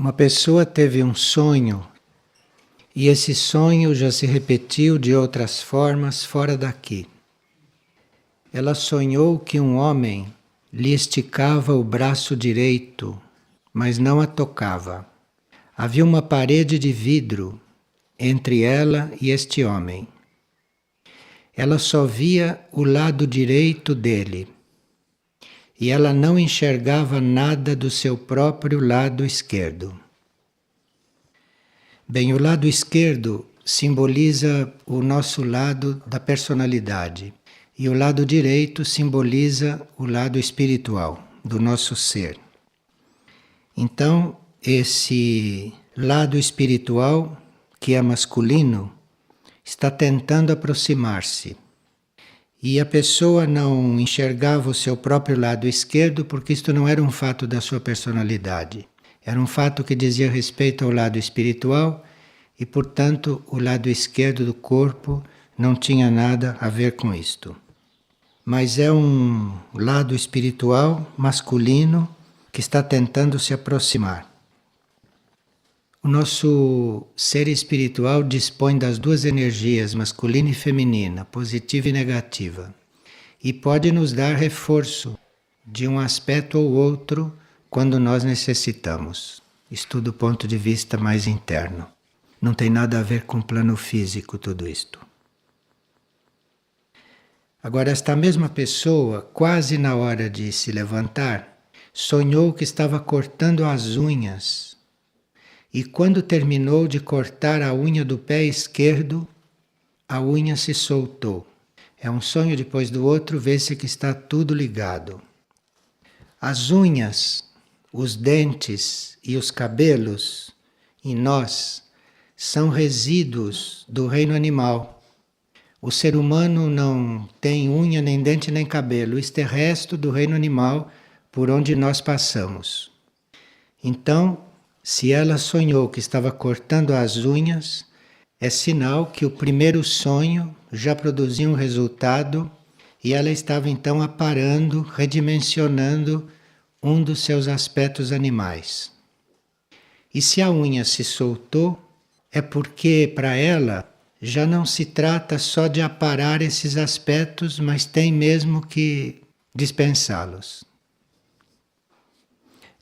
Uma pessoa teve um sonho e esse sonho já se repetiu de outras formas fora daqui. Ela sonhou que um homem lhe esticava o braço direito, mas não a tocava. Havia uma parede de vidro entre ela e este homem. Ela só via o lado direito dele e ela não enxergava nada do seu próprio lado esquerdo. Bem, o lado esquerdo simboliza o nosso lado da personalidade e o lado direito simboliza o lado espiritual do nosso ser. Então, esse lado espiritual, que é masculino, está tentando aproximar-se. E a pessoa não enxergava o seu próprio lado esquerdo porque isto não era um fato da sua personalidade. Era um fato que dizia respeito ao lado espiritual e, portanto, o lado esquerdo do corpo não tinha nada a ver com isto. Mas é um lado espiritual masculino que está tentando se aproximar. O nosso ser espiritual dispõe das duas energias, masculina e feminina, positiva e negativa, e pode nos dar reforço de um aspecto ou outro quando nós necessitamos. Isto do ponto de vista mais interno. Não tem nada a ver com o plano físico tudo isto. Agora, esta mesma pessoa, quase na hora de se levantar, sonhou que estava cortando as unhas. E quando terminou de cortar a unha do pé esquerdo, a unha se soltou. É um sonho depois do outro, vê-se que está tudo ligado. As unhas, os dentes e os cabelos em nós são resíduos do reino animal. O ser humano não tem unha, nem dente, nem cabelo. Isto é resto do reino animal por onde nós passamos. Então, se ela sonhou que estava cortando as unhas, é sinal que o primeiro sonho já produziu um resultado e ela estava então aparando, redimensionando um dos seus aspectos animais. E se a unha se soltou, é porque para ela já não se trata só de aparar esses aspectos, mas tem mesmo que dispensá-los.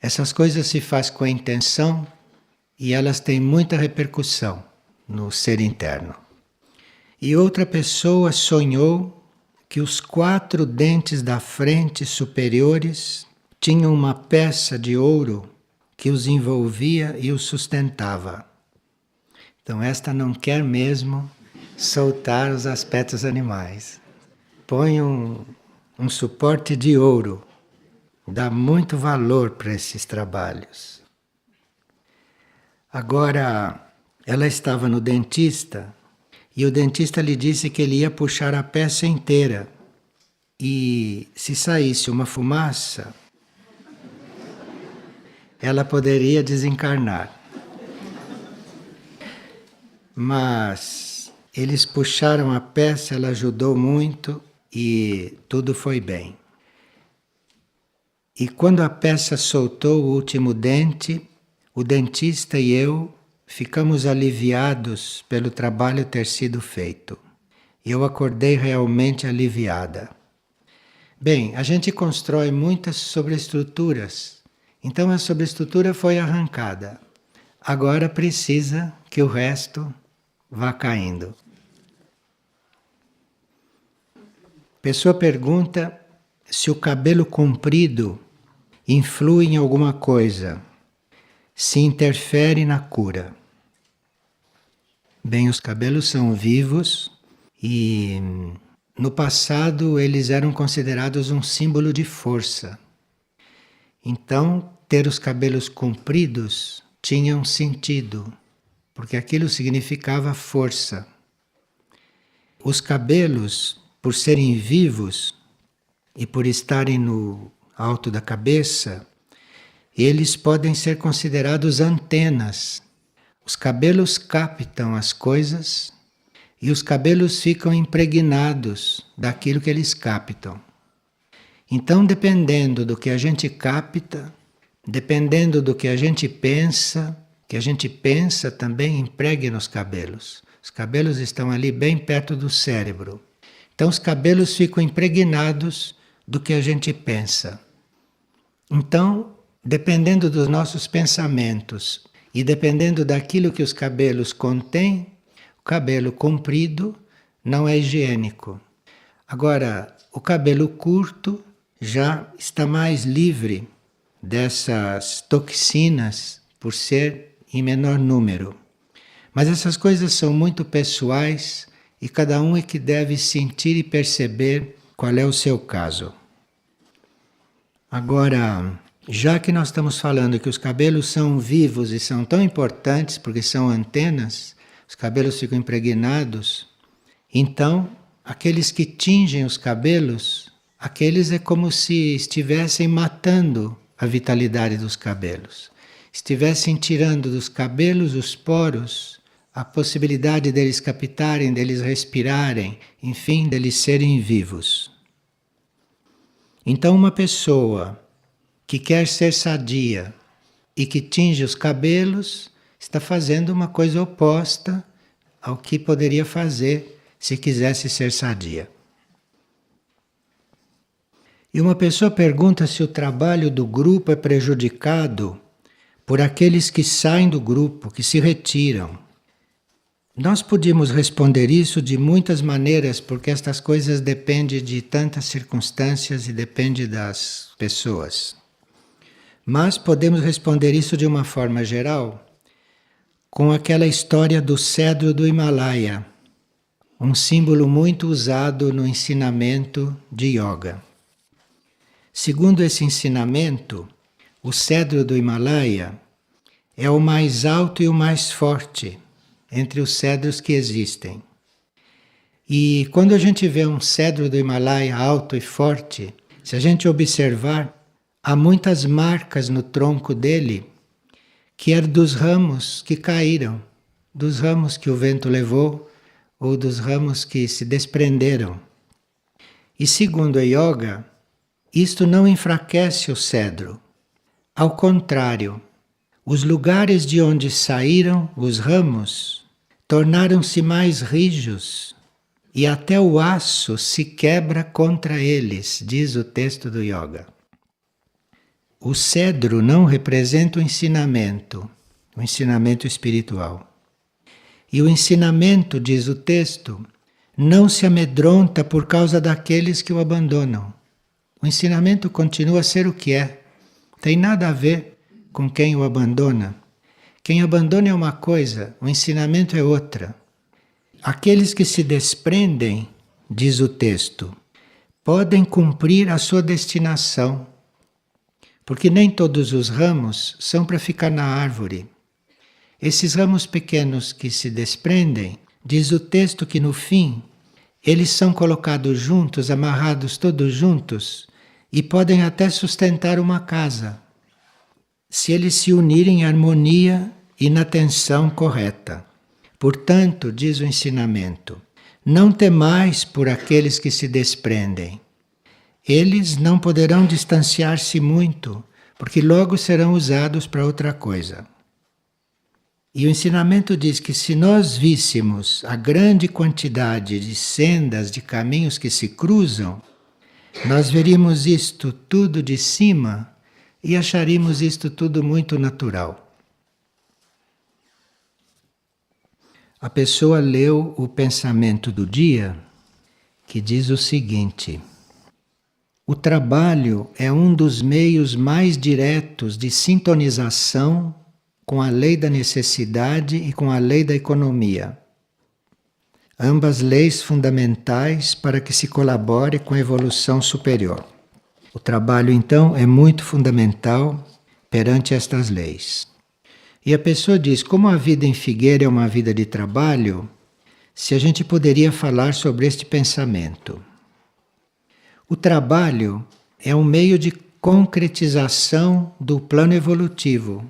Essas coisas se faz com a intenção e elas têm muita repercussão no ser interno. E outra pessoa sonhou que os 4 dentes da frente superiores tinham uma peça de ouro que os envolvia e os sustentava. Então esta não quer mesmo soltar os aspectos animais. Põe um suporte de ouro. Dá muito valor para esses trabalhos. Agora, ela estava no dentista e o dentista lhe disse que ele ia puxar a peça inteira. E se saísse uma fumaça, ela poderia desencarnar. Mas eles puxaram a peça, ela ajudou muito e tudo foi bem. E quando a peça soltou o último dente, o dentista e eu ficamos aliviados pelo trabalho ter sido feito. Eu acordei realmente aliviada. Bem, a gente constrói muitas sobreestruturas, então a sobreestrutura foi arrancada. Agora precisa que o resto vá caindo. A pessoa pergunta se o cabelo comprido influi em alguma coisa, se interfere na cura. Bem, os cabelos são vivos e no passado eles eram considerados um símbolo de força. Então, ter os cabelos compridos tinha um sentido, porque aquilo significava força. Os cabelos, por serem vivos e por estarem no alto da cabeça, eles podem ser considerados antenas. Os cabelos captam as coisas e os cabelos ficam impregnados daquilo que eles captam. Então, dependendo do que a gente capta, dependendo do que a gente pensa, também impregue nos cabelos. Os cabelos estão ali bem perto do cérebro. Então os cabelos ficam impregnados do que a gente pensa. Então, dependendo dos nossos pensamentos e dependendo daquilo que os cabelos contêm, o cabelo comprido não é higiênico. Agora, o cabelo curto já está mais livre dessas toxinas por ser em menor número. Mas essas coisas são muito pessoais e cada um é que deve sentir e perceber qual é o seu caso. Agora, já que nós estamos falando que os cabelos são vivos e são tão importantes porque são antenas, os cabelos ficam impregnados, então aqueles que tingem os cabelos, aqueles é como se estivessem matando a vitalidade dos cabelos. Estivessem tirando dos cabelos os poros, a possibilidade deles captarem, deles respirarem, enfim, deles serem vivos. Então uma pessoa que quer ser sadia e que tinge os cabelos está fazendo uma coisa oposta ao que poderia fazer se quisesse ser sadia. E uma pessoa pergunta se o trabalho do grupo é prejudicado por aqueles que saem do grupo, que se retiram. Nós podíamos responder isso de muitas maneiras, porque estas coisas dependem de tantas circunstâncias e dependem das pessoas. Mas podemos responder isso de uma forma geral, com aquela história do cedro do Himalaia, um símbolo muito usado no ensinamento de yoga. Segundo esse ensinamento, o cedro do Himalaia é o mais alto e o mais forte entre os cedros que existem. E quando a gente vê um cedro do Himalaia alto e forte, se a gente observar, há muitas marcas no tronco dele, que é dos ramos que caíram, dos ramos que o vento levou ou dos ramos que se desprenderam. E segundo a yoga, isto não enfraquece o cedro. Ao contrário, os lugares de onde saíram os ramos tornaram-se mais rijos e até o aço se quebra contra eles, diz o texto do yoga. O cedro não representa o ensinamento espiritual. E o ensinamento, diz o texto, não se amedronta por causa daqueles que o abandonam. O ensinamento continua a ser o que é. Tem nada a ver com quem o abandona. Quem abandona é uma coisa, o ensinamento é outra. Aqueles que se desprendem, diz o texto, podem cumprir a sua destinação. Porque nem todos os ramos são para ficar na árvore. Esses ramos pequenos que se desprendem, diz o texto que no fim, eles são colocados juntos, amarrados todos juntos, e podem até sustentar uma casa, se eles se unirem em harmonia e na tensão correta. Portanto, diz o ensinamento, não temais por aqueles que se desprendem. Eles não poderão distanciar-se muito, porque logo serão usados para outra coisa. E o ensinamento diz que se nós víssemos a grande quantidade de sendas, de caminhos que se cruzam, nós veríamos isto tudo de cima e acharíamos isto tudo muito natural. A pessoa leu o pensamento do dia, que diz o seguinte: o trabalho é um dos meios mais diretos de sintonização com a lei da necessidade e com a lei da economia. Ambas leis fundamentais para que se colabore com a evolução superior. O trabalho, então, é muito fundamental perante estas leis. E a pessoa diz, como a vida em Figueira é uma vida de trabalho, se a gente poderia falar sobre este pensamento. O trabalho é um meio de concretização do plano evolutivo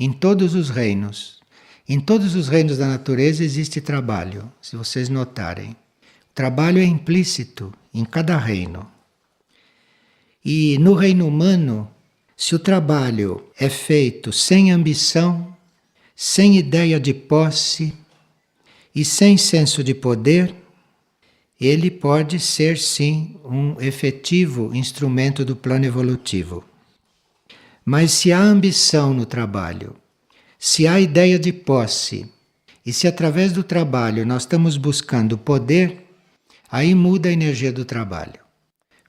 em todos os reinos. Em todos os reinos da natureza existe trabalho, se vocês notarem. O trabalho é implícito em cada reino. E no reino humano, Se o trabalho é feito sem ambição, sem ideia de posse e sem senso de poder, ele pode ser sim um efetivo instrumento do plano evolutivo. Mas se há ambição no trabalho, se há ideia de posse, e se através do trabalho nós estamos buscando poder, aí muda a energia do trabalho.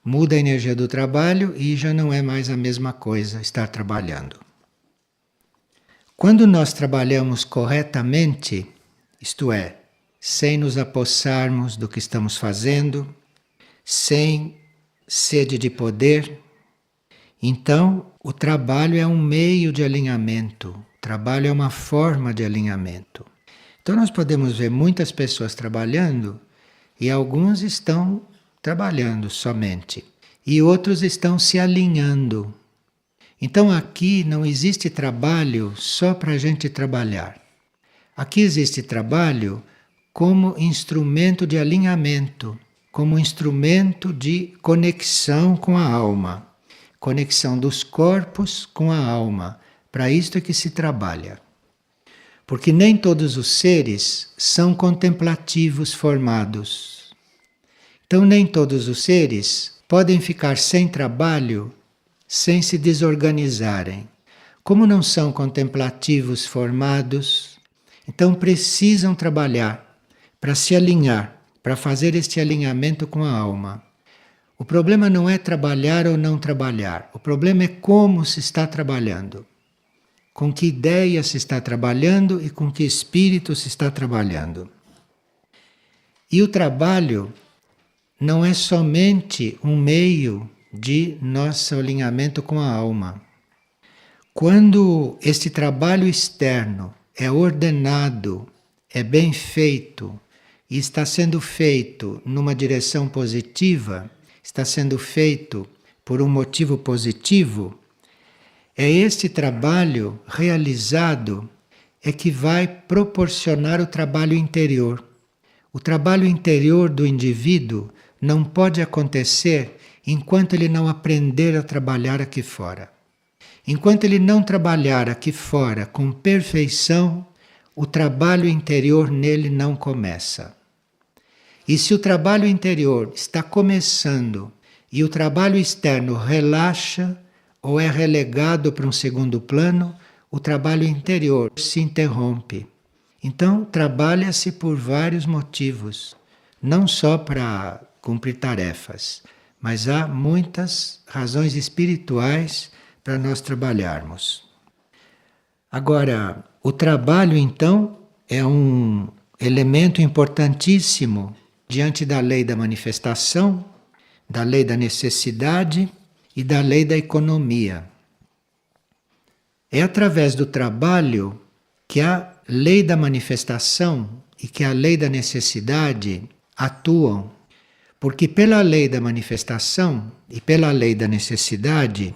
Muda a energia do trabalho e já não é mais a mesma coisa estar trabalhando. Quando nós trabalhamos corretamente, isto é, sem nos apossarmos do que estamos fazendo, sem sede de poder, então o trabalho é um meio de alinhamento, o trabalho é uma forma de alinhamento. Então nós podemos ver muitas pessoas trabalhando e alguns estão trabalhando somente e outros estão se alinhando. Então aqui não existe trabalho só para a gente trabalhar. Aqui existe trabalho como instrumento de alinhamento, como instrumento de conexão com a alma, conexão dos corpos com a alma. Para isto é que se trabalha. Porque nem todos os seres são contemplativos formados. Então nem todos os seres podem ficar sem trabalho, sem se desorganizarem. Como não são contemplativos formados, então precisam trabalhar para se alinhar, para fazer este alinhamento com a alma. O problema não é trabalhar ou não trabalhar, o problema é como se está trabalhando. Com que ideia se está trabalhando e com que espírito se está trabalhando. E o trabalho não é somente um meio de nosso alinhamento com a alma. Quando este trabalho externo é ordenado, é bem feito e está sendo feito numa direção positiva, está sendo feito por um motivo positivo, é este trabalho realizado é que vai proporcionar o trabalho interior. O trabalho interior do indivíduo não pode acontecer enquanto ele não aprender a trabalhar aqui fora. Enquanto ele não trabalhar aqui fora com perfeição, o trabalho interior nele não começa. E se o trabalho interior está começando e o trabalho externo relaxa ou é relegado para um segundo plano, o trabalho interior se interrompe. Então, trabalha-se por vários motivos, não só para cumprir tarefas, mas há muitas razões espirituais para nós trabalharmos. Agora, o trabalho, então, é um elemento importantíssimo diante da lei da manifestação, da lei da necessidade e da lei da economia. É através do trabalho que a lei da manifestação e que a lei da necessidade atuam, porque pela lei da manifestação e pela lei da necessidade,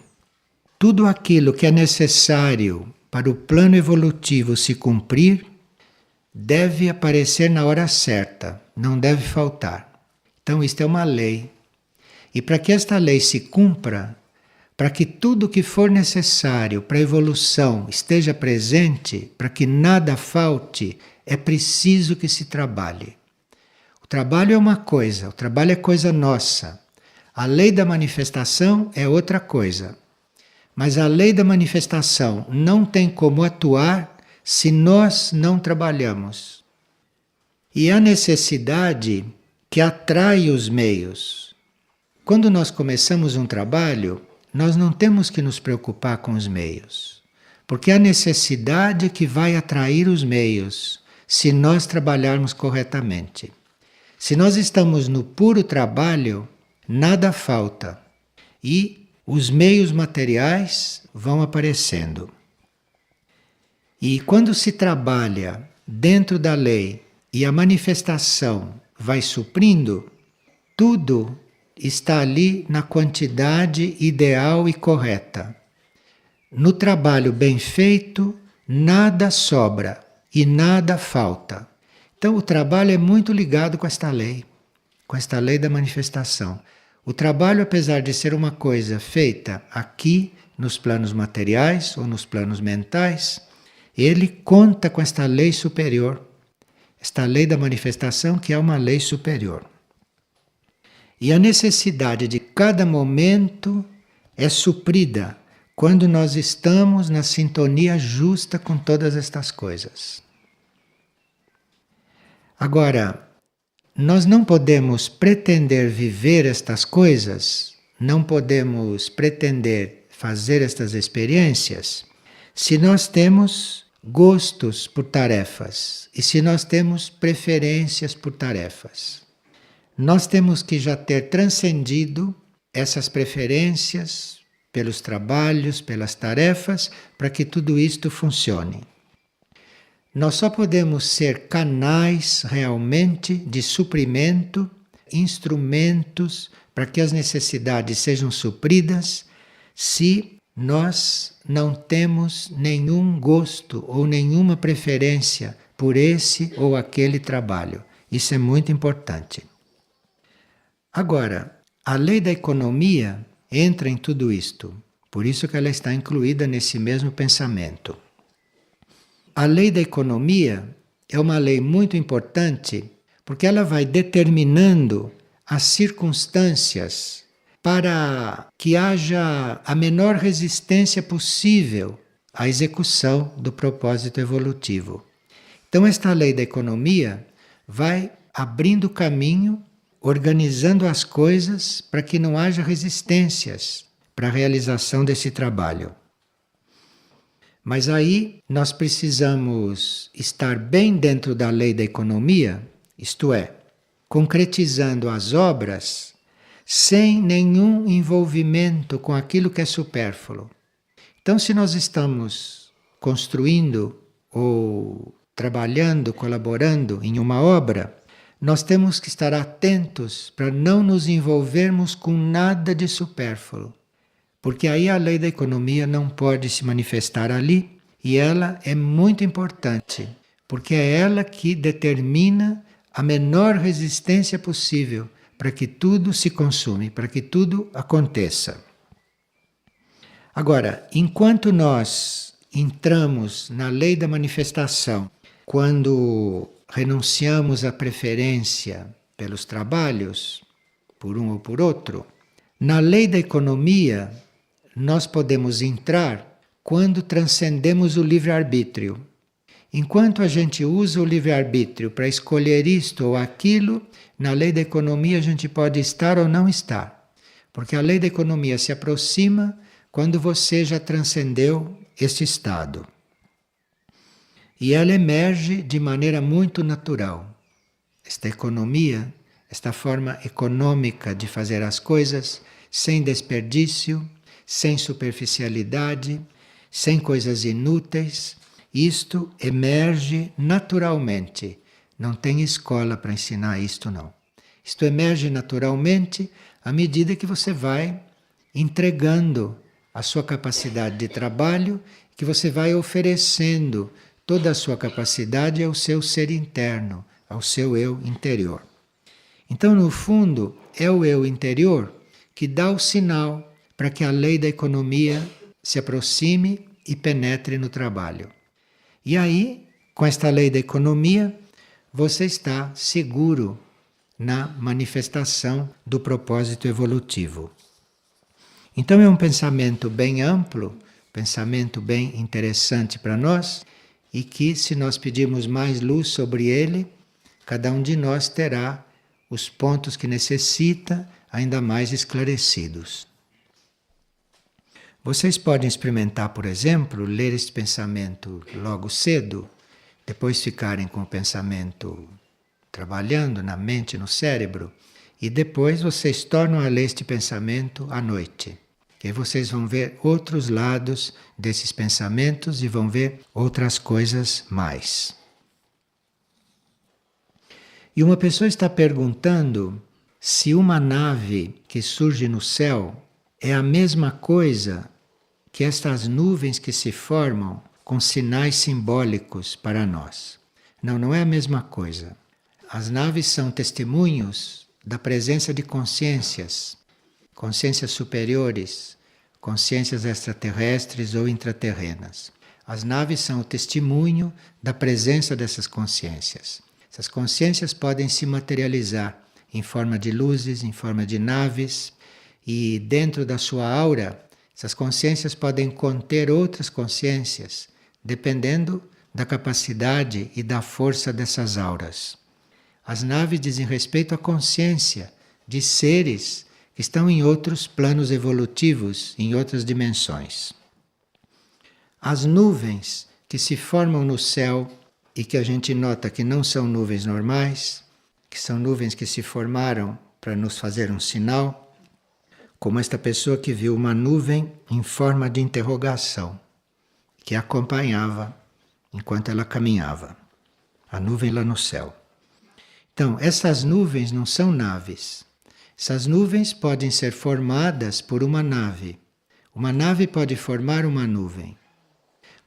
tudo aquilo que é necessário para o plano evolutivo se cumprir deve aparecer na hora certa, não deve faltar. Então isto é uma lei. E para que esta lei se cumpra, para que tudo que for necessário para a evolução esteja presente, para que nada falte, é preciso que se trabalhe. O trabalho é uma coisa, o trabalho é coisa nossa. A lei da manifestação é outra coisa. Mas a lei da manifestação não tem como atuar se nós não trabalhamos. E a necessidade que atrai os meios. Quando nós começamos um trabalho, nós não temos que nos preocupar com os meios, porque é a necessidade que vai atrair os meios, se nós trabalharmos corretamente. Se nós estamos no puro trabalho, nada falta e os meios materiais vão aparecendo. E quando se trabalha dentro da lei e a manifestação vai suprindo, tudo está ali na quantidade ideal e correta. No trabalho bem feito, nada sobra e nada falta. Então o trabalho é muito ligado com esta lei da manifestação. O trabalho, apesar de ser uma coisa feita aqui nos planos materiais ou nos planos mentais, ele conta com esta lei superior, esta lei da manifestação que é uma lei superior. E a necessidade de cada momento é suprida quando nós estamos na sintonia justa com todas estas coisas. Agora, nós não podemos pretender viver estas coisas, não podemos pretender fazer estas experiências, se nós temos gostos por tarefas e se nós temos preferências por tarefas. Nós temos que já ter transcendido essas preferências pelos trabalhos, pelas tarefas, para que tudo isto funcione. Nós só podemos ser canais realmente de suprimento, instrumentos para que as necessidades sejam supridas, se nós não temos nenhum gosto ou nenhuma preferência por esse ou aquele trabalho. Isso é muito importante. Agora, a lei da economia entra em tudo isto, por isso que ela está incluída nesse mesmo pensamento. A lei da economia é uma lei muito importante porque ela vai determinando as circunstâncias para que haja a menor resistência possível à execução do propósito evolutivo. Então, esta lei da economia vai abrindo caminho, organizando as coisas para que não haja resistências para a realização desse trabalho. Mas aí nós precisamos estar bem dentro da lei da economia, isto é, concretizando as obras sem nenhum envolvimento com aquilo que é supérfluo. Então, se nós estamos construindo ou trabalhando, colaborando em uma obra, nós temos que estar atentos para não nos envolvermos com nada de supérfluo, porque aí a lei da economia não pode se manifestar ali e ela é muito importante, porque é ela que determina a menor resistência possível para que tudo se consume, para que tudo aconteça. Agora, enquanto nós entramos na lei da manifestação, quando renunciamos à preferência pelos trabalhos, por um ou por outro, na lei da economia nós podemos entrar quando transcendemos o livre-arbítrio. Enquanto a gente usa o livre-arbítrio para escolher isto ou aquilo, na lei da economia a gente pode estar ou não estar. Porque a lei da economia se aproxima quando você já transcendeu este estado. E ela emerge de maneira muito natural. Esta economia, esta forma econômica de fazer as coisas, sem desperdício, sem superficialidade, sem coisas inúteis, isto emerge naturalmente. Não tem escola para ensinar isto, não. Isto emerge naturalmente à medida que você vai entregando a sua capacidade de trabalho, que você vai oferecendo toda a sua capacidade ao seu ser interno, ao seu eu interior. Então, no fundo, é o eu interior que dá o sinal para que a lei da economia se aproxime e penetre no trabalho. E aí, com esta lei da economia, você está seguro na manifestação do propósito evolutivo. Então é um pensamento bem amplo, pensamento bem interessante para nós, e que, se nós pedirmos mais luz sobre ele, cada um de nós terá os pontos que necessita ainda mais esclarecidos. Vocês podem experimentar, por exemplo, ler este pensamento logo cedo, depois ficarem com o pensamento trabalhando na mente, no cérebro, e depois vocês tornam a ler este pensamento à noite. Que aí vocês vão ver outros lados desses pensamentos e vão ver outras coisas mais. E uma pessoa está perguntando se uma nave que surge no céu é a mesma coisa que estas nuvens que se formam com sinais simbólicos para nós. Não, não é a mesma coisa. As naves são testemunhos da presença de consciências superiores, consciências extraterrestres ou intraterrenas. As naves são o testemunho da presença dessas consciências. Essas consciências podem se materializar em forma de luzes, em forma de naves, e dentro da sua aura, essas consciências podem conter outras consciências, dependendo da capacidade e da força dessas auras. As naves dizem respeito à consciência de seres que estão em outros planos evolutivos, em outras dimensões. As nuvens que se formam no céu e que a gente nota que não são nuvens normais, que são nuvens que se formaram para nos fazer um sinal, como esta pessoa que viu uma nuvem em forma de interrogação, que a acompanhava enquanto ela caminhava. A nuvem lá no céu. Então, essas nuvens não são naves. Essas nuvens podem ser formadas por uma nave. Uma nave pode formar uma nuvem.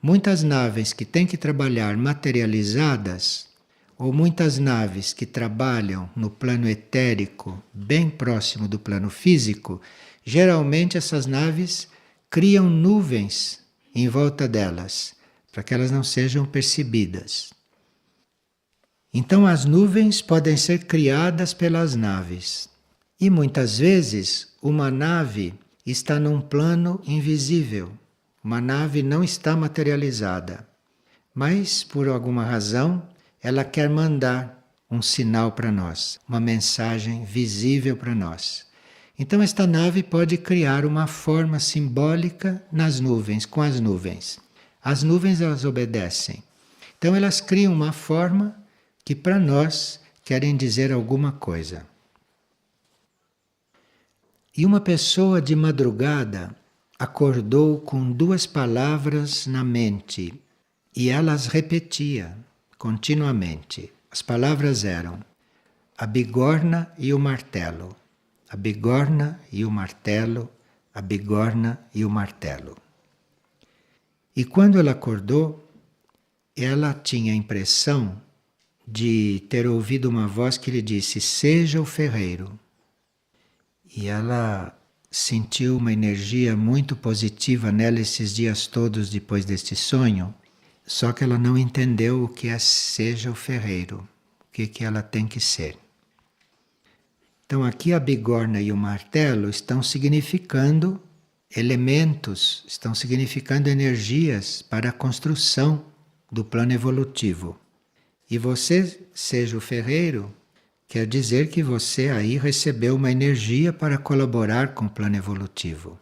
Muitas naves que têm que trabalhar materializadas, ou muitas naves que trabalham no plano etérico, bem próximo do plano físico, geralmente essas naves criam nuvens em volta delas, para que elas não sejam percebidas. Então as nuvens podem ser criadas pelas naves. E muitas vezes uma nave está num plano invisível. Uma nave não está materializada. Mas, por alguma razão, ela quer mandar um sinal para nós, uma mensagem visível para nós. Então esta nave pode criar uma forma simbólica nas nuvens, com as nuvens. As nuvens elas obedecem. Então elas criam uma forma que para nós querem dizer alguma coisa. E uma pessoa de madrugada acordou com duas palavras na mente e ela as repetia continuamente. As palavras eram a bigorna e o martelo. A bigorna e o martelo, a bigorna e o martelo. E quando ela acordou, ela tinha a impressão de ter ouvido uma voz que lhe disse: seja o ferreiro. E ela sentiu uma energia muito positiva nela esses dias todos depois deste sonho, só que ela não entendeu o que é seja o ferreiro, o que ela tem que ser. Então aqui a bigorna e o martelo estão significando elementos, estão significando energias para a construção do plano evolutivo. E você, seja o ferreiro, quer dizer que você aí recebeu uma energia para colaborar com o plano evolutivo.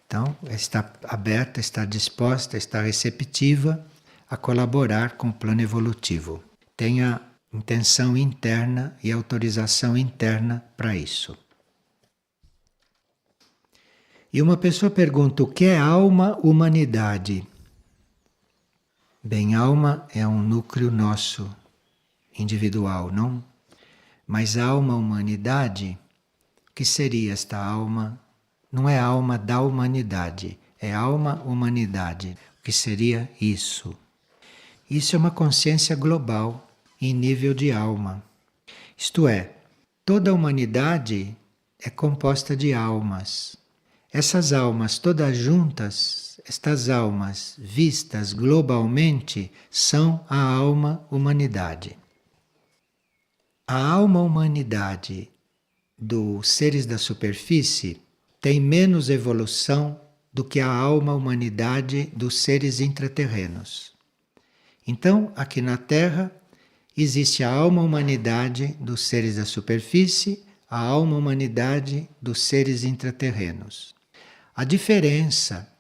Então, está aberta, está disposta, está receptiva a colaborar com o plano evolutivo. Tenha intenção interna e autorização interna para isso. E uma pessoa pergunta: o que é alma, humanidade? Bem, alma é um núcleo nosso, individual, não? Mas a alma, humanidade, o que seria esta alma? Não é alma da humanidade, é alma, humanidade. O que seria isso? Isso é uma consciência global, em nível de alma. Isto é, toda a humanidade é composta de almas. Essas almas todas juntas, estas almas vistas globalmente, são a alma humanidade. A alma humanidade dos seres da superfície tem menos evolução do que a alma humanidade dos seres intraterrenos. Então, aqui na Terra, existe a alma humanidade dos seres da superfície, a alma humanidade dos seres intraterrenos. A diferença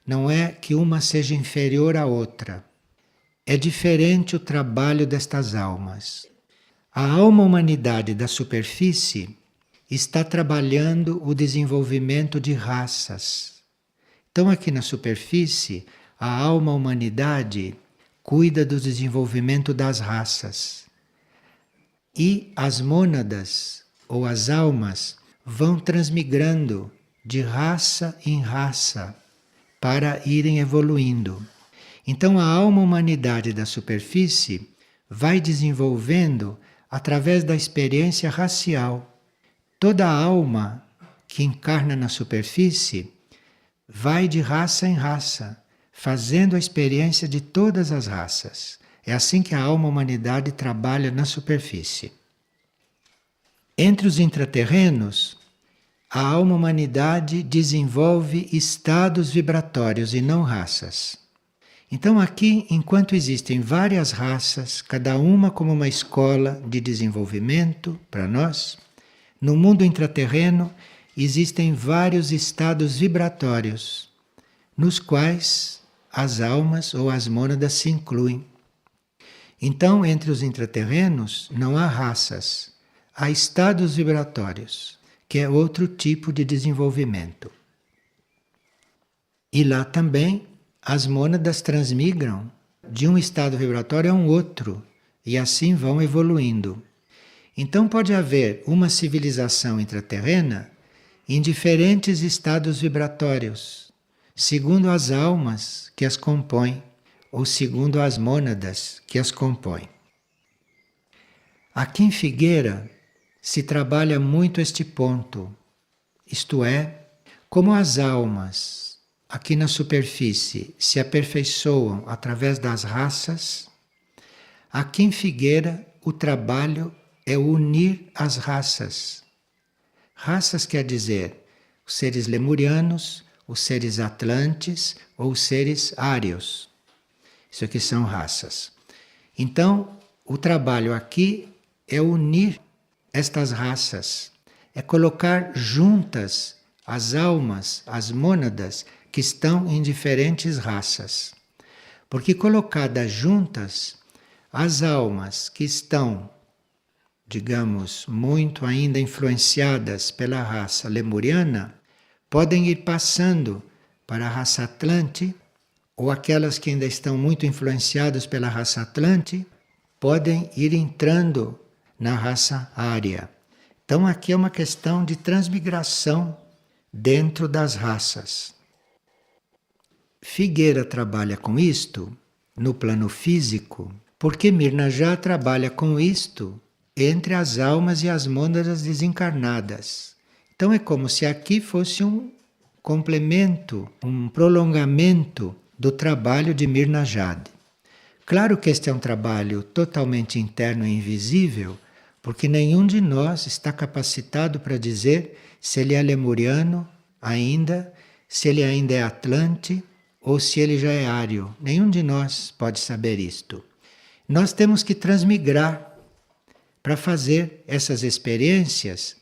não é que uma seja inferior à outra. É diferente o trabalho destas almas. A alma humanidade da superfície está trabalhando o desenvolvimento de raças. Então, aqui na superfície, a alma humanidade cuida do desenvolvimento das raças. E as mônadas, ou as almas, vão transmigrando de raça em raça para irem evoluindo. Então a alma humanidade da superfície vai desenvolvendo através da experiência racial. Toda alma que encarna na superfície vai de raça em raça, fazendo a experiência de todas as raças. É assim que a alma humanidade trabalha na superfície. Entre os intraterrenos, a alma humanidade desenvolve estados vibratórios e não raças. Então aqui, enquanto existem várias raças, cada uma como uma escola de desenvolvimento para nós, no mundo intraterreno existem vários estados vibratórios, nos quais as almas ou as mônadas se incluem. Então, entre os intraterrenos não há raças, há estados vibratórios, que é outro tipo de desenvolvimento. E lá também as mônadas transmigram de um estado vibratório a um outro, e assim vão evoluindo. Então pode haver uma civilização intraterrena em diferentes estados vibratórios, segundo as almas que as compõem, ou segundo as mônadas que as compõem. Aqui em Figueira se trabalha muito este ponto, isto é, como as almas aqui na superfície se aperfeiçoam através das raças, aqui em Figueira o trabalho é unir as raças. Raças quer dizer os seres lemurianos, os seres atlantes ou os seres ários. Isso aqui são raças. Então, o trabalho aqui é unir estas raças, é colocar juntas as almas, as mônadas que estão em diferentes raças. Porque colocadas juntas, as almas que estão, digamos, muito ainda influenciadas pela raça lemuriana, podem ir passando para a raça Atlante, ou aquelas que ainda estão muito influenciadas pela raça Atlante, podem ir entrando na raça Ária. Então aqui é uma questão de transmigração dentro das raças. Figueira trabalha com isto no plano físico, porque Mirna já trabalha com isto entre as almas e as mônadas desencarnadas. Então é como se aqui fosse um complemento, um prolongamento do trabalho de Mirna Jade. Claro que este é um trabalho totalmente interno e invisível, porque nenhum de nós está capacitado para dizer se ele é lemuriano ainda, se ele ainda é atlante ou se ele já é ário. Nenhum de nós pode saber isto. Nós temos que transmigrar para fazer essas experiências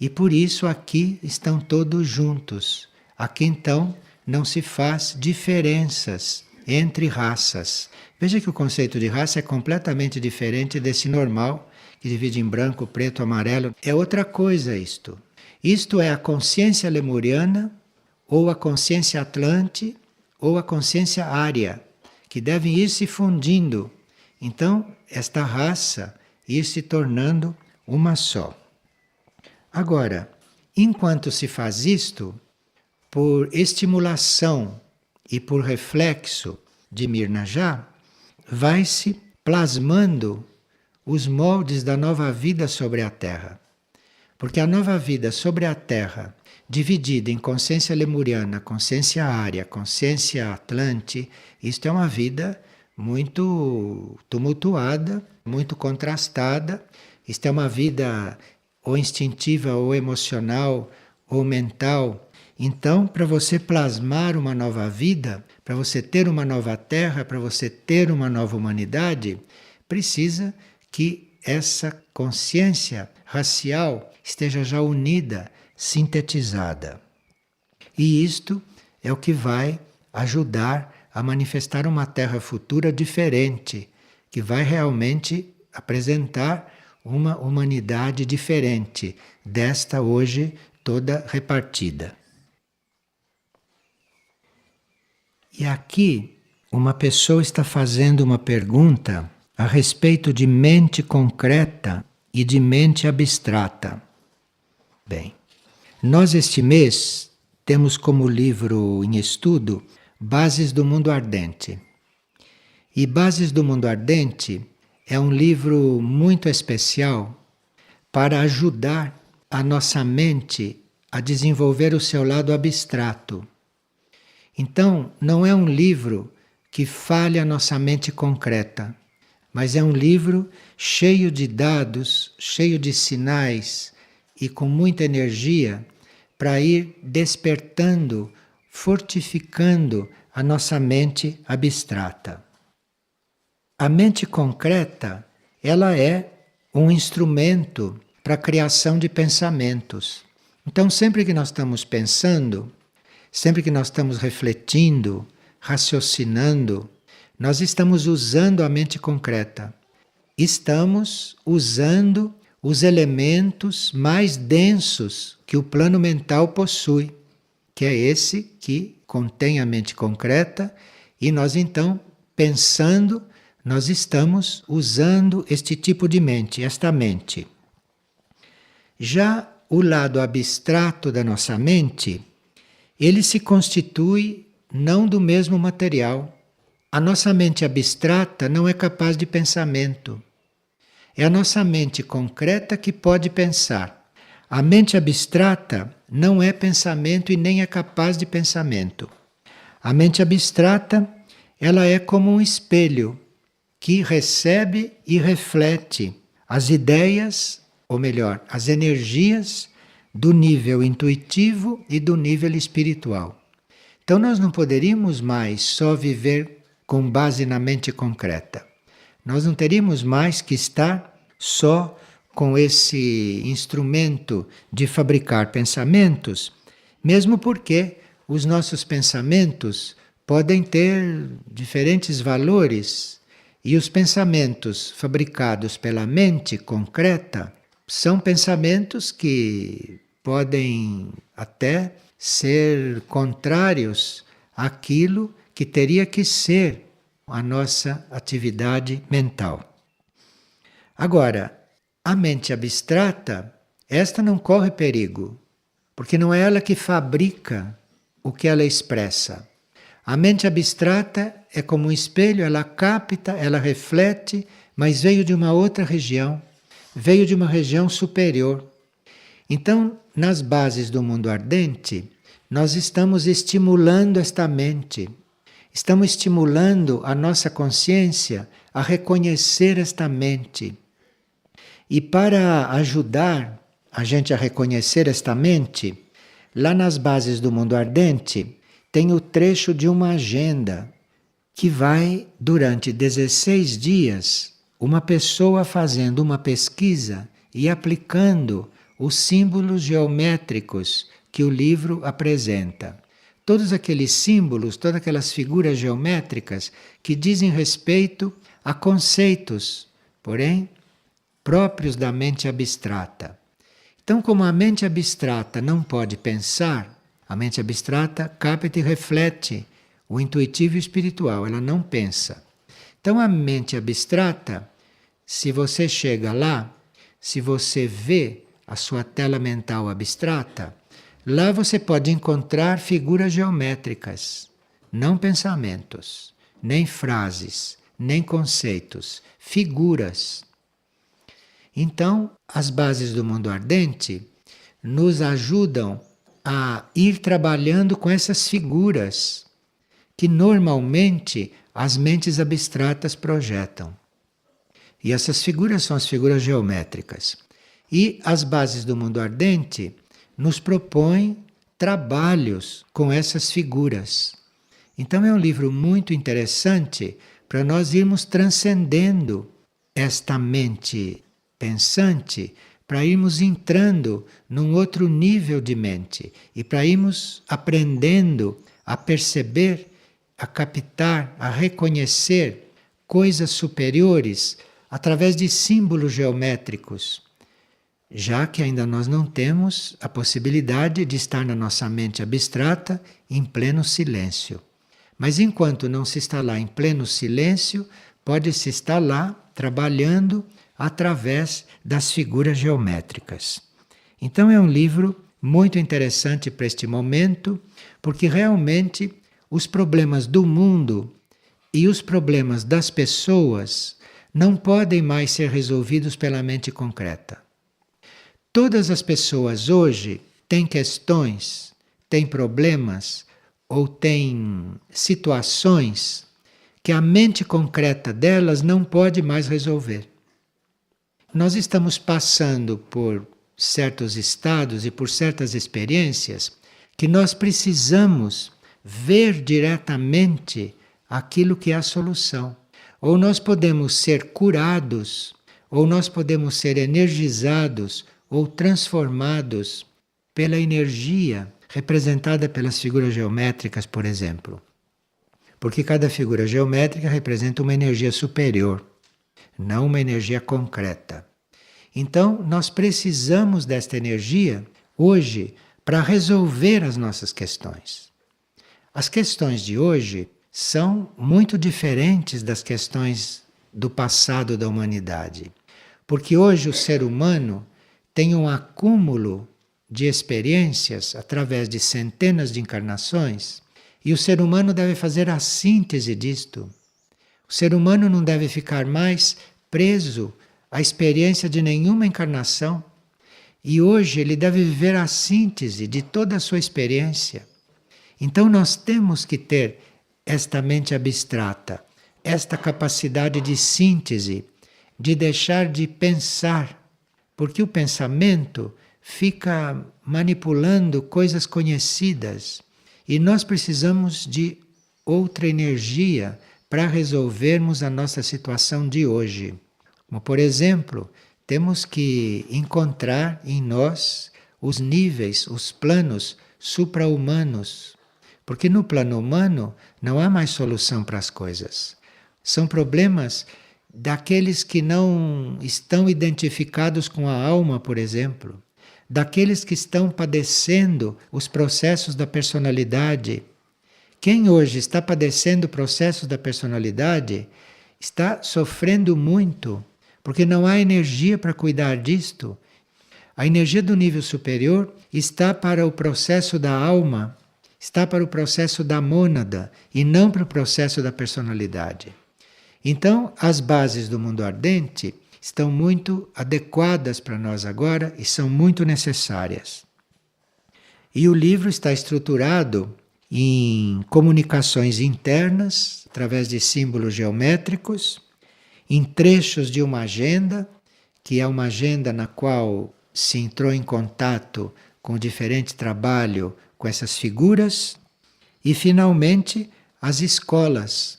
e por isso aqui estão todos juntos. Aqui então não se faz diferenças entre raças. Veja que o conceito de raça é completamente diferente desse normal, que divide em branco, preto, amarelo. É outra coisa isto. Isto é a consciência lemuriana, ou a consciência atlante, ou a consciência ária, que devem ir se fundindo. Então, esta raça ir se tornando uma só. Agora, enquanto se faz isto, por estimulação e por reflexo de Mirna Já, vai-se plasmando os moldes da nova vida sobre a Terra. Porque a nova vida sobre a Terra, dividida em consciência lemuriana, consciência ária, consciência atlante, isto é uma vida muito tumultuada, muito contrastada. Isto é uma vida ou instintiva, ou emocional, ou mental. Então, para você plasmar uma nova vida, para você ter uma nova Terra, para você ter uma nova humanidade, precisa que essa consciência racial esteja já unida, sintetizada. E isto é o que vai ajudar a manifestar uma Terra futura diferente, que vai realmente apresentar uma humanidade diferente desta hoje toda repartida. E aqui uma pessoa está fazendo uma pergunta a respeito de mente concreta e de mente abstrata. Bem, nós este mês temos como livro em estudo Bases do Mundo Ardente. E Bases do Mundo Ardente é um livro muito especial para ajudar a nossa mente a desenvolver o seu lado abstrato. Então, não é um livro que fale a nossa mente concreta, mas é um livro cheio de dados, cheio de sinais e com muita energia para ir despertando, fortificando a nossa mente abstrata. A mente concreta, ela é um instrumento para a criação de pensamentos. Então, sempre que nós estamos pensando, sempre que nós estamos refletindo, raciocinando, nós estamos usando a mente concreta. Estamos usando os elementos mais densos que o plano mental possui, que é esse que contém a mente concreta, e nós então, pensando, nós estamos usando este tipo de mente, esta mente. Já o lado abstrato da nossa mente, ele se constitui não do mesmo material. A nossa mente abstrata não é capaz de pensamento. É a nossa mente concreta que pode pensar. A mente abstrata não é pensamento e nem é capaz de pensamento. A mente abstrata, ela é como um espelho que recebe e reflete as ideias, ou melhor, as energias do nível intuitivo e do nível espiritual. Então nós não poderíamos mais só viver com base na mente concreta. Nós não teríamos mais que estar só com esse instrumento de fabricar pensamentos, mesmo porque os nossos pensamentos podem ter diferentes valores e os pensamentos fabricados pela mente concreta são pensamentos que podem até ser contrários àquilo que teria que ser a nossa atividade mental. Agora, a mente abstrata, esta não corre perigo, porque não é ela que fabrica o que ela expressa. A mente abstrata é como um espelho, ela capta, ela reflete, mas veio de uma outra região, veio de uma região superior. Então, nas bases do mundo ardente, nós estamos estimulando esta mente, estamos estimulando a nossa consciência a reconhecer esta mente. E para ajudar a gente a reconhecer esta mente, lá nas bases do mundo ardente, tem o trecho de uma agenda que vai, durante 16 dias, uma pessoa fazendo uma pesquisa e aplicando os símbolos geométricos que o livro apresenta. Todos aqueles símbolos, todas aquelas figuras geométricas que dizem respeito a conceitos, porém, próprios da mente abstrata. Então, como a mente abstrata não pode pensar, a mente abstrata capta e reflete o intuitivo e o espiritual, ela não pensa. Então, a mente abstrata, se você chega lá, se você vê a sua tela mental abstrata, lá você pode encontrar figuras geométricas, não pensamentos, nem frases, nem conceitos, figuras. Então, as bases do mundo ardente nos ajudam a ir trabalhando com essas figuras que normalmente as mentes abstratas projetam. E essas figuras são as figuras geométricas. E as bases do mundo ardente nos propõem trabalhos com essas figuras. Então é um livro muito interessante para nós irmos transcendendo esta mente pensante, para irmos entrando num outro nível de mente e para irmos aprendendo a perceber, a captar, a reconhecer coisas superiores através de símbolos geométricos, já que ainda nós não temos a possibilidade de estar na nossa mente abstrata em pleno silêncio. Mas enquanto não se está lá em pleno silêncio, pode-se estar lá trabalhando através das figuras geométricas. Então é um livro muito interessante para este momento, porque realmente os problemas do mundo e os problemas das pessoas não podem mais ser resolvidos pela mente concreta. Todas as pessoas hoje têm questões, têm problemas ou têm situações que a mente concreta delas não pode mais resolver. Nós estamos passando por certos estados e por certas experiências que nós precisamos ver diretamente aquilo que é a solução. Ou nós podemos ser curados, ou nós podemos ser energizados ou transformados pela energia representada pelas figuras geométricas, por exemplo. Porque cada figura geométrica representa uma energia superior, não uma energia concreta. Então, nós precisamos desta energia hoje para resolver as nossas questões. As questões de hoje são muito diferentes das questões do passado da humanidade. Porque hoje o ser humano tem um acúmulo de experiências através de centenas de encarnações e o ser humano deve fazer a síntese disto. O ser humano não deve ficar mais preso à experiência de nenhuma encarnação e hoje ele deve viver a síntese de toda a sua experiência. Então nós temos que ter esta mente abstrata, esta capacidade de síntese, de deixar de pensar, porque o pensamento fica manipulando coisas conhecidas e nós precisamos de outra energia para resolvermos a nossa situação de hoje. Como, por exemplo, temos que encontrar em nós os níveis, os planos supra-humanos, porque no plano humano não há mais solução para as coisas. São problemas daqueles que não estão identificados com a alma, por exemplo, daqueles que estão padecendo os processos da personalidade. Quem hoje está padecendo processos da personalidade está sofrendo muito, porque não há energia para cuidar disto. A energia do nível superior está para o processo da alma, está para o processo da mônada e não para o processo da personalidade. Então, as bases do mundo ardente estão muito adequadas para nós agora e são muito necessárias. E o livro está estruturado em comunicações internas, através de símbolos geométricos, em trechos de uma agenda, que é uma agenda na qual se entrou em contato com o diferente trabalho com essas figuras, e finalmente as escolas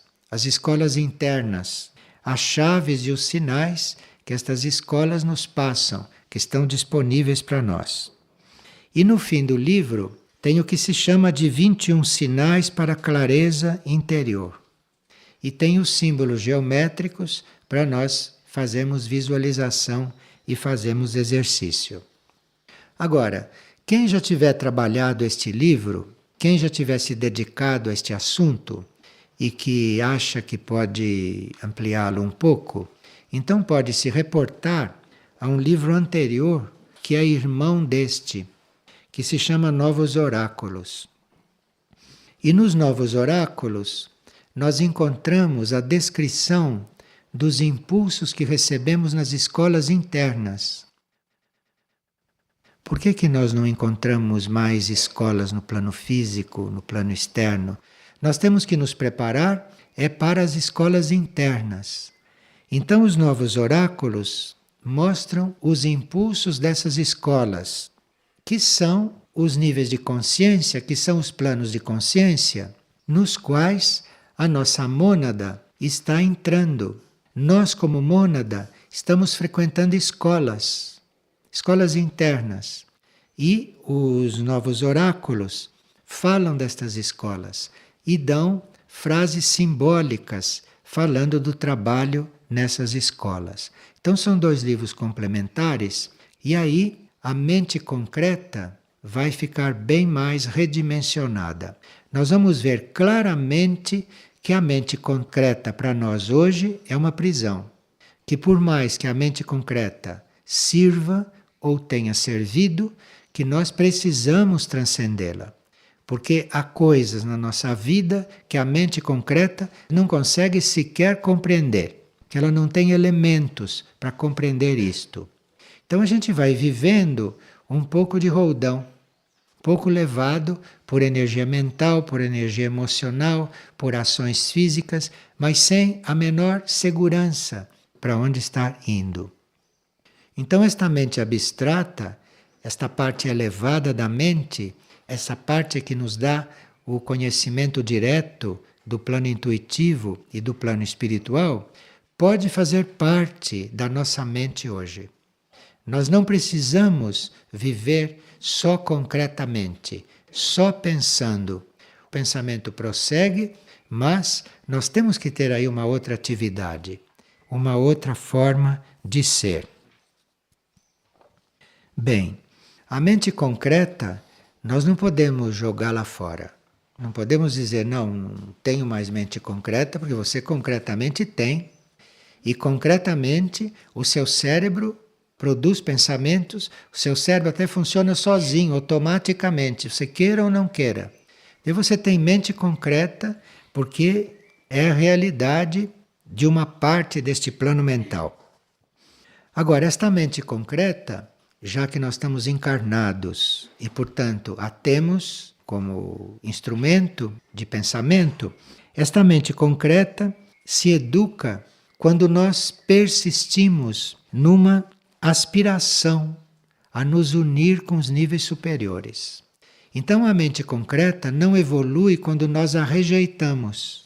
internas, as chaves e os sinais que estas escolas nos passam, que estão disponíveis para nós. E no fim do livro tem o que se chama de 21 sinais para a clareza interior. E tem os símbolos geométricos para nós fazermos visualização e fazermos exercício. Agora, quem já tiver trabalhado este livro, quem já tiver se dedicado a este assunto e que acha que pode ampliá-lo um pouco, então pode se reportar a um livro anterior que é irmão deste, que se chama Novos Oráculos. E nos Novos Oráculos nós encontramos a descrição dos impulsos que recebemos nas escolas internas. Por que nós não encontramos mais escolas no plano físico, no plano externo? Nós temos que nos preparar para as escolas internas. Então os novos oráculos mostram os impulsos dessas escolas, que são os níveis de consciência, que são os planos de consciência, nos quais a nossa mônada está entrando. Nós, como mônada, estamos frequentando escolas internas. E os novos oráculos falam destas escolas e dão frases simbólicas falando do trabalho nessas escolas. Então são dois livros complementares e aí a mente concreta vai ficar bem mais redimensionada. Nós vamos ver claramente que a mente concreta para nós hoje é uma prisão. Que por mais que a mente concreta sirva ou tenha servido, que nós precisamos transcendê-la. Porque há coisas na nossa vida que a mente concreta não consegue sequer compreender, que ela não tem elementos para compreender isto. Então a gente vai vivendo um pouco de roldão. pouco levado por energia mental, por energia emocional, por ações físicas, mas sem a menor segurança para onde está indo. Então, esta mente abstrata, esta parte elevada da mente, essa parte que nos dá o conhecimento direto do plano intuitivo e do plano espiritual, pode fazer parte da nossa mente hoje. Nós não precisamos viver só concretamente, só pensando. O pensamento prossegue, mas nós temos que ter aí uma outra atividade, uma outra forma de ser. Bem, a mente concreta, nós não podemos jogá-la fora. Não podemos dizer, não tenho mais mente concreta, porque você concretamente tem. E concretamente o seu cérebro produz pensamentos, o seu cérebro até funciona sozinho, automaticamente, você queira ou não queira. E você tem mente concreta porque é a realidade de uma parte deste plano mental. Agora, esta mente concreta, já que nós estamos encarnados e, portanto, a temos como instrumento de pensamento, esta mente concreta se educa quando nós persistimos numa aspiração a nos unir com os níveis superiores. Então a mente concreta não evolui quando nós a rejeitamos,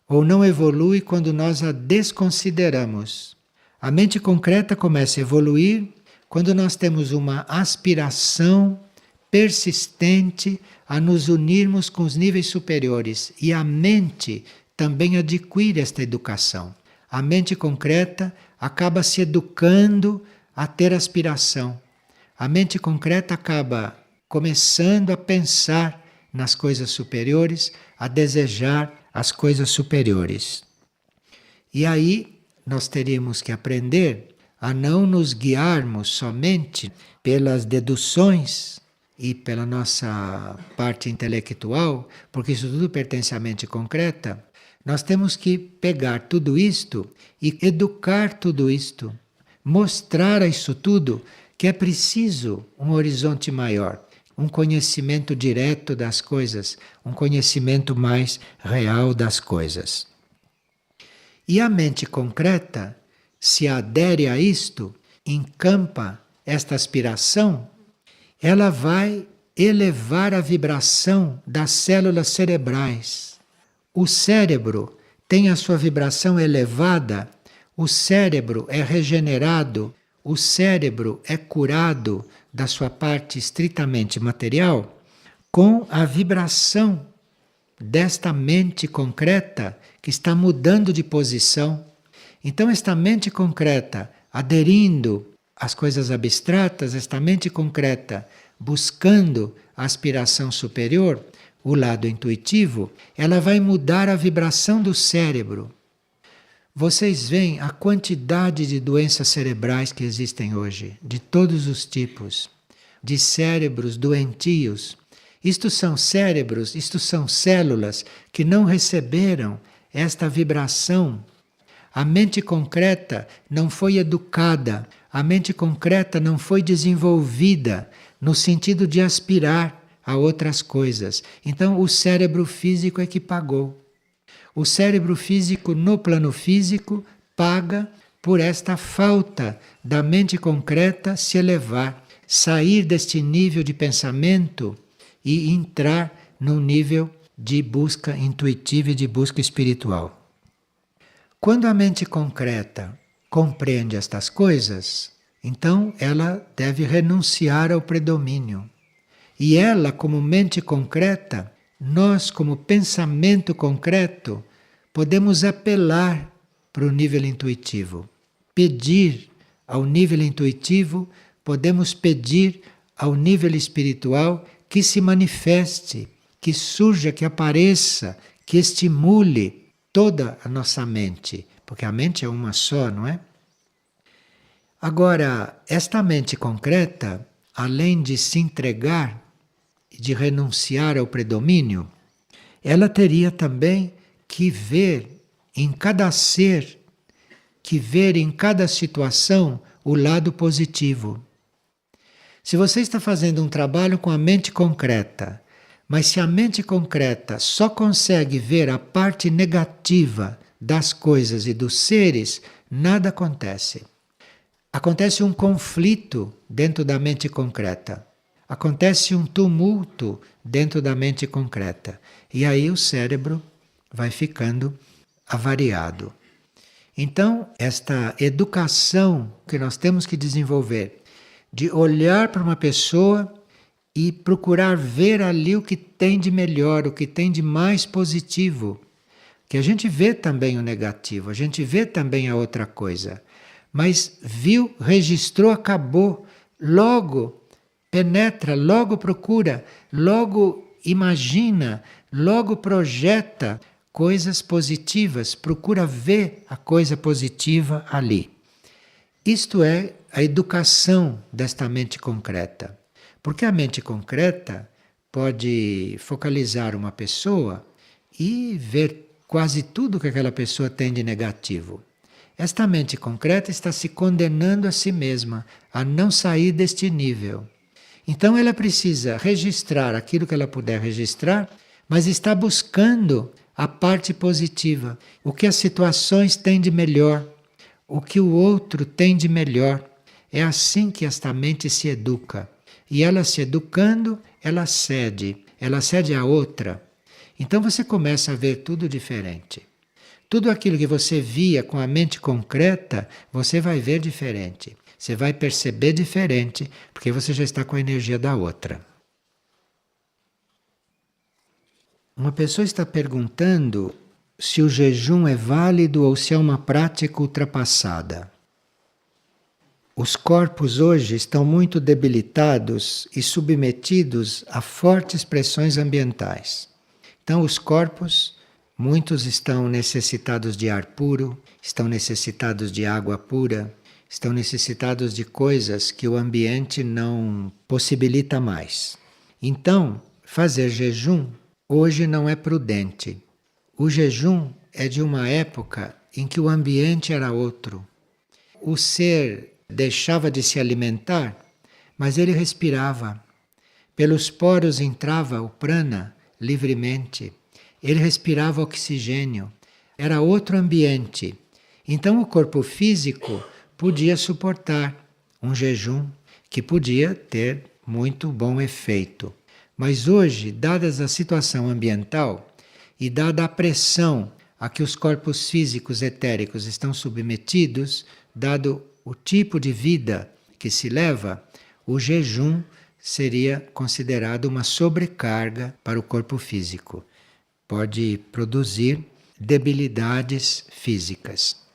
ou não evolui quando nós a desconsideramos. A mente concreta começa a evoluir quando nós temos uma aspiração persistente a nos unirmos com os níveis superiores. E a mente também adquire esta educação. A mente concreta acaba se educando a ter aspiração. A mente concreta acaba começando a pensar nas coisas superiores, a desejar as coisas superiores. E aí nós teríamos que aprender a não nos guiarmos somente pelas deduções e pela nossa parte intelectual, porque isso tudo pertence à mente concreta. Nós temos que pegar tudo isto e educar tudo isto, mostrar a isso tudo que é preciso um horizonte maior, um conhecimento direto das coisas, um conhecimento mais real das coisas. E a mente concreta se adere a isto, encampa esta aspiração, ela vai elevar a vibração das células cerebrais. O cérebro tem a sua vibração elevada, o cérebro é regenerado, o cérebro é curado da sua parte estritamente material com a vibração desta mente concreta que está mudando de posição. Então, esta mente concreta aderindo às coisas abstratas, esta mente concreta buscando a aspiração superior, o lado intuitivo, ela vai mudar a vibração do cérebro. Vocês veem a quantidade de doenças cerebrais que existem hoje, de todos os tipos, de cérebros doentios. Isto são cérebros, isto são células que não receberam esta vibração. A mente concreta não foi educada, a mente concreta não foi desenvolvida no sentido de aspirar a outras coisas. Então o cérebro físico é que pagou. O cérebro físico no plano físico paga por esta falta da mente concreta se elevar, sair deste nível de pensamento e entrar num nível de busca intuitiva e de busca espiritual. Quando a mente concreta compreende estas coisas, então ela deve renunciar ao predomínio. E ela, como mente concreta, nós, como pensamento concreto, podemos apelar para o nível intuitivo. Pedir ao nível intuitivo, podemos pedir ao nível espiritual que se manifeste, que surja, que apareça, que estimule toda a nossa mente, porque a mente é uma só, não é? Agora, esta mente concreta, além de se entregar e de renunciar ao predomínio, ela teria também que ver em cada ser, que ver em cada situação o lado positivo. Se você está fazendo um trabalho com a mente concreta, mas se a mente concreta só consegue ver a parte negativa das coisas e dos seres, nada acontece. Acontece um conflito dentro da mente concreta. Acontece um tumulto dentro da mente concreta. E aí o cérebro vai ficando avariado. Então, esta educação que nós temos que desenvolver, de olhar para uma pessoa e procurar ver ali o que tem de melhor, o que tem de mais positivo. Que a gente vê também o negativo, a gente vê também a outra coisa. Mas viu, registrou, acabou. Logo penetra, logo procura, logo imagina, logo projeta coisas positivas, procura ver a coisa positiva ali. Isto é a educação desta mente concreta. Porque a mente concreta pode focalizar uma pessoa e ver quase tudo que aquela pessoa tem de negativo. Esta mente concreta está se condenando a si mesma a não sair deste nível. Então ela precisa registrar aquilo que ela puder registrar, mas está buscando a parte positiva, o que as situações têm de melhor, o que o outro tem de melhor. É assim que esta mente se educa. E ela se educando, ela cede à outra. Então você começa a ver tudo diferente. Tudo aquilo que você via com a mente concreta, você vai ver diferente. Você vai perceber diferente, porque você já está com a energia da outra. Uma pessoa está perguntando se o jejum é válido ou se é uma prática ultrapassada. Os corpos hoje estão muito debilitados e submetidos a fortes pressões ambientais. Então, os corpos, muitos estão necessitados de ar puro, estão necessitados de água pura, estão necessitados de coisas que o ambiente não possibilita mais. Então, fazer jejum hoje não é prudente. O jejum é de uma época em que o ambiente era outro. O ser deixava de se alimentar, mas ele respirava. Pelos poros entrava o prana livremente. Ele respirava oxigênio. Era outro ambiente. Então o corpo físico podia suportar um jejum que podia ter muito bom efeito. Mas hoje, dada a situação ambiental e dada a pressão a que os corpos físicos etéricos estão submetidos, dado o tipo de vida que se leva, o jejum seria considerado uma sobrecarga para o corpo físico. Pode produzir debilidades físicas.